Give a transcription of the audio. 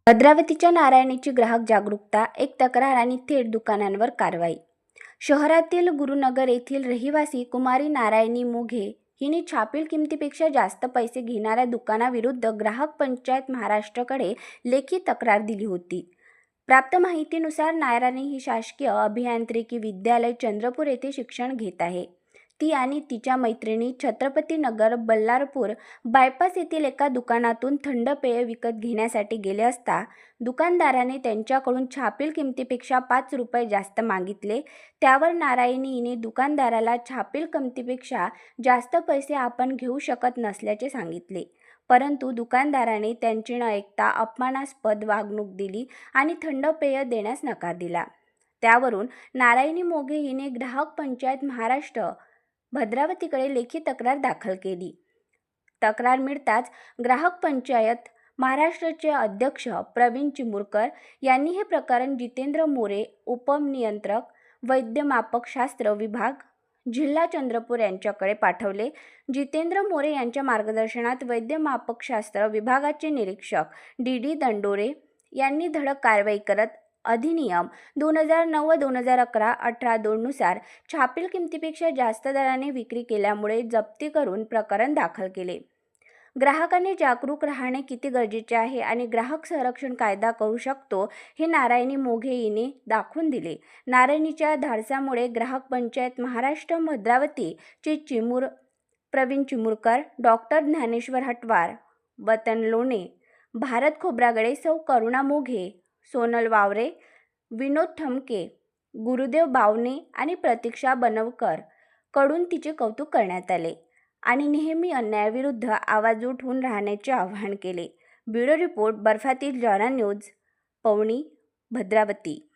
भद्रावतीच्या नारायणीची ग्राहक जागरूकता, एक तक्रार आणि थेट दुकानांवर कारवाई. शहरातील गुरुनगर येथील रहिवासी कुमारी नारायणी मोघे हिने छापील किमतीपेक्षा जास्त पैसे घेणाऱ्या दुकानाविरुद्ध ग्राहक पंचायत महाराष्ट्रकडे लेखी तक्रार दिली होती. प्राप्त माहितीनुसार नारायणी ही शासकीय अभियांत्रिकी विद्यालय चंद्रपूर येथे शिक्षण घेत आहे. ती आणि तिच्या मैत्रिणी छत्रपतीनगर बल्लारपूर बायपास येथील एका दुकानातून थंड पेय विकत घेण्यासाठी गेले असता दुकानदाराने त्यांच्याकडून छापील किमतीपेक्षा 5 रुपये जास्त मागितले. त्यावर नारायणी हिने दुकानदाराला छापील किमतीपेक्षा जास्त पैसे आपण घेऊ शकत नसल्याचे सांगितले. परंतु दुकानदाराने त्यांची न ऐकता अपमानास्पद वागणूक दिली आणि थंड पेय देण्यास नकार दिला. त्यावरून नारायणी मोघे हिने ग्राहक पंचायत महाराष्ट्र भद्रावतीकडे लेखी तक्रार दाखल केली. तक्रार मिळताच ग्राहक पंचायत महाराष्ट्राचे अध्यक्ष प्रवीण चिमुरकर यांनी हे प्रकरण जितेंद्र मोरे, उपनियंत्रक वैद्यमापकशास्त्र विभाग, जिल्हा चंद्रपूर यांच्याकडे पाठवले. जितेंद्र मोरे यांच्या मार्गदर्शनात वैद्यमापकशास्त्र विभागाचे निरीक्षक डी दंडोरे यांनी धडक कारवाई करत अधिनियम 2009-2011-18-2 नुसार छापील किमतीपेक्षा जास्त दराने विक्री केल्यामुळे जप्ती करून प्रकरण दाखल केले. ग्राहकांनी जागरूक राहणे किती गरजेचे आहे आणि ग्राहक संरक्षण कायदा करू शकतो हे नारायणी मोघे हिने दाखवून दिले. नारायणीच्या धाडसामुळे ग्राहक पंचायत महाराष्ट्र भद्रावती चे प्रवीण चिमुरकर, डॉक्टर ज्ञानेश्वर हटवार, वतन लोणे, भारत खोब्रागडे, सौ करुणा मोघे, सोनल वावरे, विनोद ठमके, गुरुदेव बावने आणि प्रतीक्षा बनवकर कडून तिचे कौतुक करण्यात आले आणि नेहमी अन्यायाविरुद्ध आवाज उठवून राहण्याचे आवाहन केले. ब्युरो रिपोर्ट, बर्फातील जॉरा न्यूज, पवनी, भद्रावती.